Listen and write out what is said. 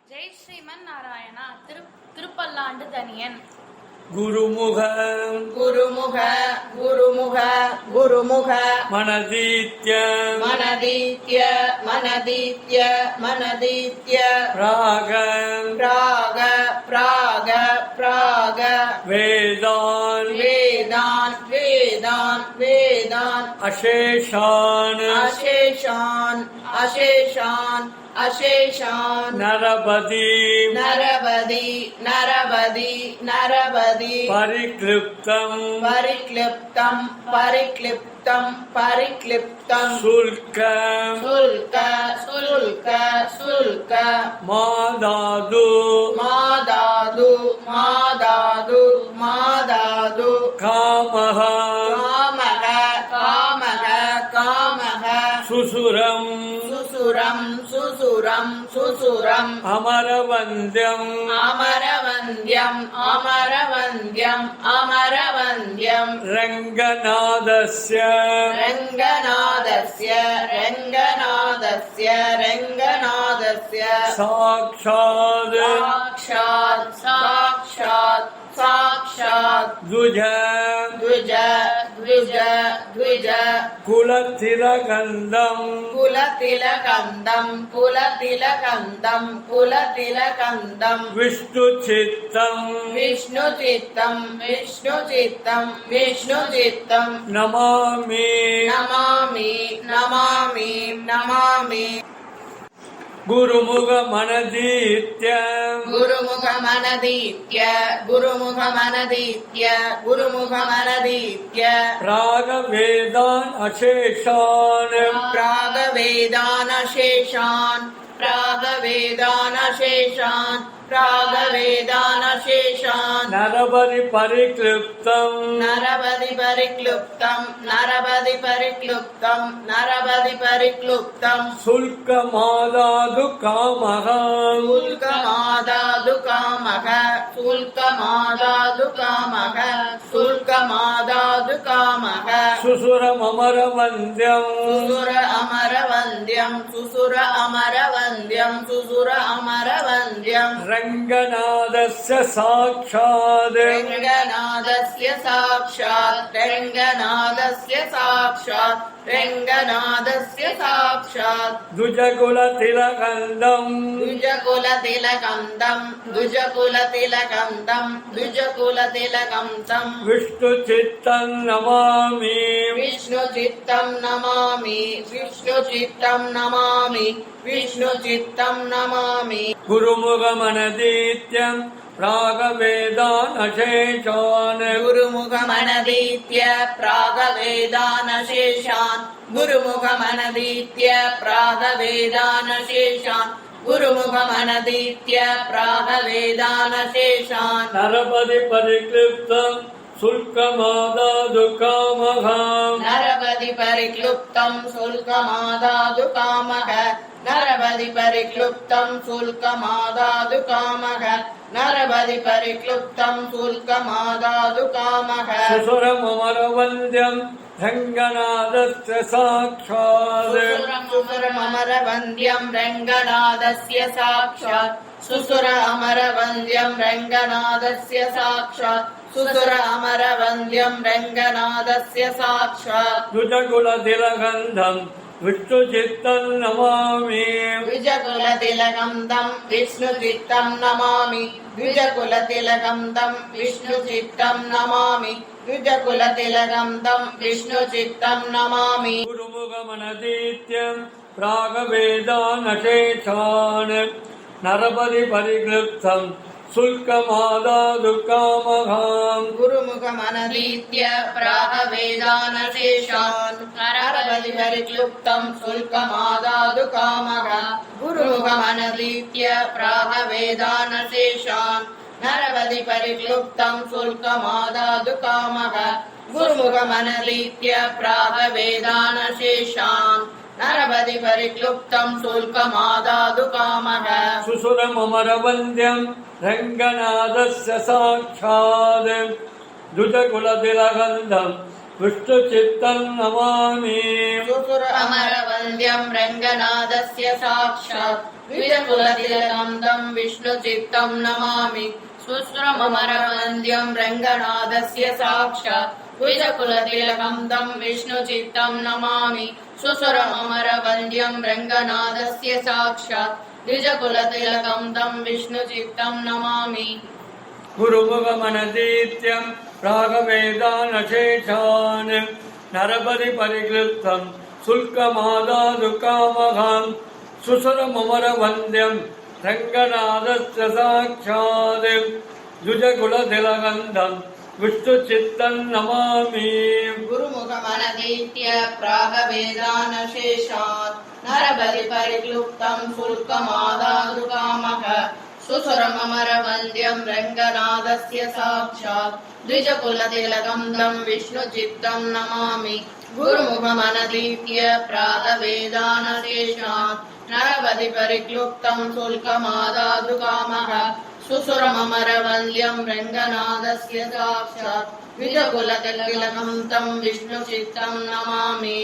ஜெய் ஸ்ரீமன் நாராயணா. திருப்பல்லாண்டு தனியன். குருமுக குருமுக குருமுக குருமுக மனதீத்ய மனதீத்ய மனதீத்ய மனதீத்ய ராக பிராக பிராக பிராக வேதான் வேதான் வேதான் வேதான் அசேஷான் அசேஷான் அசேஷான் அசேஷான் நரபதி நரபதி நரபதி நரபதி பரிக்ளிப்தம் பரிக்ளிப்தம் பரிக்ளிப்தம் பரிக்ளிப்தம் சுல்க சுல்க சுல்க சுல்க மாதாது மாதாது மாதாது மாதாது காமஹ காமக காமக காமக சுசுரம் சுசுரம் சுசுரம் சுசுரம் அமரவந்தியம் அமரவந்தியம் அமரவந்தியம் அமரவந்தியம் ரங்கநாதஸ்ய ரங்கநாதஸ்ய ரங்கநாதஸ்ய ரங்கநாதஸ்ய சாக்ஷாத் சாக்ஷாத் சாக்ஷாத் சாக்ஷாத் துஜ த்விஜ த்விஜ த்விஜ குலதிலகந்தம் குலதிலகந்தம் குலதிலகந்தம் குலதிலகந்தம் விஷ்ணுசித்தம் விஷ்ணுசித்தம் விஷ்ணுசித்தம் விஷ்ணுசித்தம் நமாமி நமாமி நமாமி நமாமி குருமுக மனதீத்ய குருமுகமனதீத்ய குருமுகமனதீத்ய குருமுகமனதீத்ய ராகவேதான் அசேஷான் प्रागवेदानशेषान् प्रागवेदानशेषान् प्रागवेदानशेषान् நரபரி பரிக்ளிப்தம் नरपदि परिक्लुप्तम् नरपदि परिक्लुप्तम् नरपदि परिक्लुप्तम् சுல்கமாதாது காமகம் शुल्कमादादु कामः शुल्कमादादु कामः शुल्कमादादु कामः சுசுரமரவந்தியம் सुसुर अमरवन्द्यम् सुसुर अमरवन्द्यम् सुसुर अमरवन्द्यम् ரங்கநாதஸ்ய சாக்ஷாத் रङ्गनादस्य साक्षात् रङ्गनादस्य साक्षात् रङ्गनादस्य साक्षात् துஜகுலதிலகந்தம் द्विजकुलतिलकन्दम् द्विजकुलतिलकन्दम् द्विजकुलतिलकन्दम् விஷ்ணுசித்தம் நமாமி विष्णुचित्तम् नमामि विष्णुचित्तम् नमामि विष्णुचित्तम् नमामि குருமுக மனதீத்யம் ராகவேதான் அசேஷான் गुरुमुखमनदीत्य प्रागवेदानशेषान् गुरुमुखमनदीत्य प्रागवेदानशेषान् गुरुमुखमनदीत्य प्रागवेदानशेषान् நரபதி பரிக்ளிப்தம் சுல்கமாதாது காமகம் नरपदि परिक्लुप्तम् शुल्कमादादु कामः नरपदि परिक्लुप्तम् शुल्कमादादु कामः नरपदि परिक्लुप्तम् शुल्कमादादु कामः சுசுரமரவந்தியம் ரங்கநாதஸ்ய சாக்ஷாத் सुसुरमरवन्द्यम् रङ्गनादस्य साक्षात् सुसुर अमरवन्द्यम् रङ्गनादस्य साक्षात् सुसुर अमरवन्द्यम् रङ्गनादस्य साक्षात् துஜகுலதிலகந்தம் விஷ்ணுசித்தம் நமாமி द्विजकुलतिलकन्दम् विष्णुचित्तम् नमामि द्विजकुलतिलकन्दम् विष्णुचित्तम् नमामि द्विजकुलतिलकन्दम् विष्णुचित्तम् नमामि குருமுக மனதீத்யம் ராகவேதான் அசேஷான் நரபதி பரிக்ளிப்தம் சுல்கமாதாது காமகம் गुरुमुखमनदीत्य प्रागवेदानशेषान् नरपदि परिक्लुप्तम् शुल्कमादादु कामः गुरुमुखमनदीत्य प्रागवेदानशेषान् नरपदि परिक्लुप्तम् शुल्कमादादु कामः गुरुमुखमनदीत्य प्रागवेदानशेषान् नरपदि परिक्लुप्तम् शुल्कमादादु कामः சுசுரமரவந்தியம் ரங்கநாதஸ்ய சாக்ஷாத் துஜகுலதிலகந்தம் विष्णुचित्तं नमामि सुसुर अमरवन्द्यं रङ्गनाथस्य साक्षात् द्विजकुलतिलकं तं विष्णुचित्तं नमामि सुश्रुतममरवन्द्यं रङ्गनाथस्य साक्षात् द्विजकुलतिलकं तं विष्णुचित्तं नमामि सुसुरममरवन्द्यं रङ्गनाथस्य साक्षात् द्विजकुलतिलकं तं विष्णुचित्तं नमामि गुरुमुखमनतीत्यं प्रागवेदानशेषान् नरपति परिक्लृप्तं शुल्कमादादुकामहं सुसुरममरवन्द्यं रङ्गनाथस्य साक्षात् द्विजकुलतिलकं विष्णुचित्तं नमामि गुरुमुखमनतीत्य प्रागवेदानशेषात् नरबलि परिक्लुप्तं शुल्कमादादुकामः सुसुरममरवन्द्यं रङ्गनाथस्य साक्षात् द्विजकुलतिलकं तं विष्णुचित्तं नमामि गुरुमुखमनतीत्य प्रागवेदानशेषात् नरबलि परिक्लुप्तं शुल्कमादादुकामः सुसुरममरवन्द्यं रङ्गनाथस्य साक्षात् द्विजकुलतिलकं तं विष्णुचित्तं नमामि